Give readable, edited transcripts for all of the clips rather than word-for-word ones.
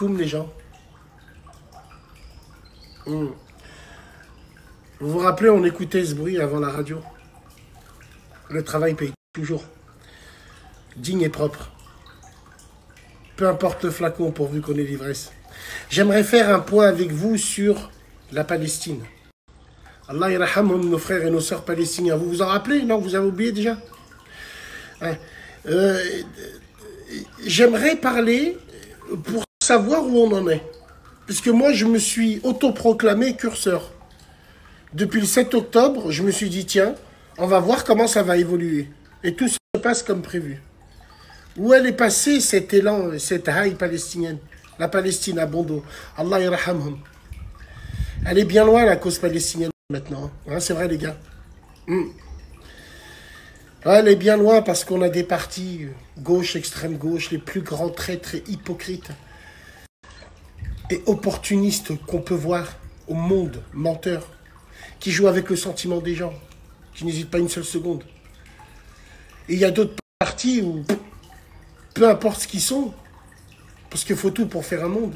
Comme les gens. Vous vous rappelez, on écoutait ce bruit avant la radio. Le travail paye toujours. Digne et propre. Peu importe le flacon pourvu qu'on ait l'ivresse. J'aimerais faire un point avec vous sur la Palestine. Allah yarhamhum, nos frères et nos sœurs palestiniens. Vous vous en rappelez? Non, vous avez oublié déjà? J'aimerais parler pour savoir où on en est. Parce que moi, je me suis autoproclamé curseur. Depuis le 7 octobre, je me suis dit, tiens, on va voir comment ça va évoluer. Et tout se passe comme prévu. Où elle est passée, cet élan, cette haï palestinienne? La Palestine à bon dos. Allah yarhamhum. Elle est bien loin, la cause palestinienne, maintenant. Hein, c'est vrai, les gars. Elle est bien loin parce qu'on a des partis gauche, extrême gauche, les plus grands traîtres et hypocrites et opportunistes qu'on peut voir au monde, menteurs, qui jouent avec le sentiment des gens, qui n'hésitent pas une seule seconde. Et il y a d'autres partis où, peu importe ce qu'ils sont, parce qu'il faut tout pour faire un monde,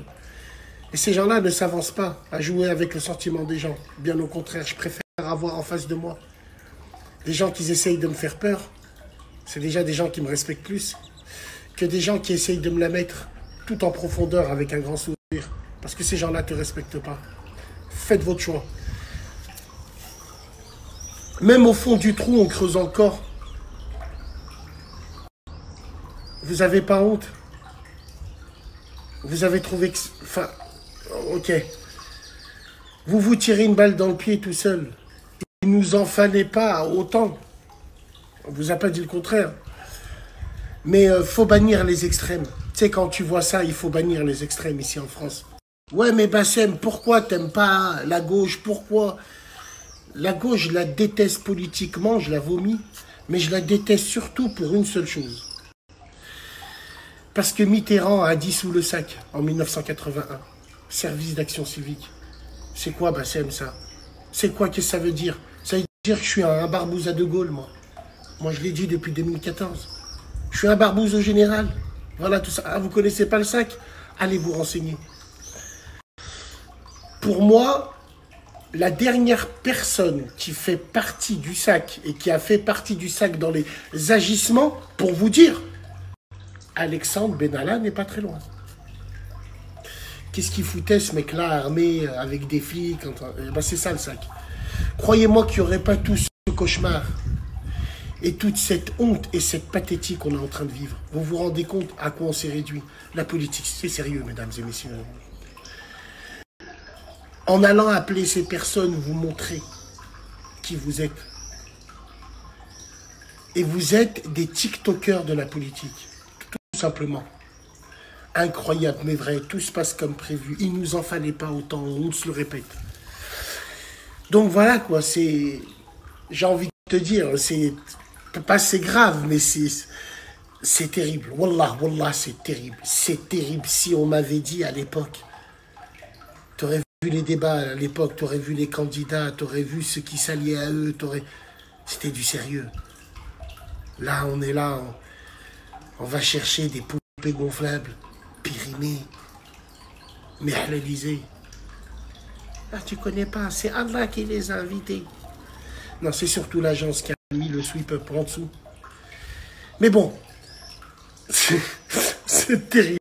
et ces gens-là ne s'avancent pas à jouer avec le sentiment des gens. Bien au contraire, je préfère avoir en face de moi des gens qui essayent de me faire peur. C'est déjà des gens qui me respectent plus que des gens qui essayent de me la mettre tout en profondeur avec un grand sourire. Parce que ces gens-là ne te respectent pas. Faites votre choix. Même au fond du trou, on creuse encore. Vous n'avez pas honte? Vous avez trouvé que... Enfin, ok. Vous vous tirez une balle dans le pied tout seul. Il ne nous en fallait pas autant. On ne vous a pas dit le contraire. Mais faut bannir les extrêmes. Tu sais, quand tu vois ça, il faut bannir les extrêmes ici en France. Ouais, mais Bassem, pourquoi t'aimes pas la gauche? Pourquoi? La gauche, je la déteste politiquement, je la vomis. Mais je la déteste surtout pour une seule chose. Parce que Mitterrand a dissous le SAC en 1981. Service d'action civique. C'est quoi, Bassem, ça? C'est quoi, qu'est-ce que ça veut dire? Ça veut dire que je suis un barbouze à De Gaulle, moi. Moi, je l'ai dit depuis 2014. Je suis un barbouze au général. Voilà tout ça. Ah, vous connaissez pas le SAC? Allez vous renseigner. Pour moi, la dernière personne qui fait partie du SAC et qui a fait partie du SAC dans les agissements, pour vous dire, Alexandre Benalla n'est pas très loin. Qu'est-ce qu'il foutait ce mec-là armé avec des flics? Ben, c'est ça le SAC. Croyez-moi qu'il n'y aurait pas tout ce cauchemar et toute cette honte et cette pathétique qu'on est en train de vivre. Vous vous rendez compte à quoi on s'est réduit? La politique, c'est sérieux, mesdames et messieurs. En allant appeler ces personnes, vous montrez qui vous êtes. Et vous êtes des TikTokers de la politique. Tout simplement. Incroyable, mais vrai. Tout se passe comme prévu. Il ne nous en fallait pas autant. On se le répète. Donc voilà quoi. C'est... J'ai envie de te dire, c'est... Pas c'est grave, mais c'est terrible. Wallah, wallah, c'est terrible. C'est terrible. Si on m'avait dit à l'époque, tu aurais vu les débats à l'époque, tu aurais vu les candidats, tu aurais vu ceux qui s'alliaient à eux, c'était du sérieux. Là, on est là, on va chercher des poupées gonflables, périmées, mais halalisées. Ah, tu connais pas, c'est Allah qui les a invités. Non, c'est surtout l'agence qui a mis le sweep-up en dessous. Mais bon, c'est terrible.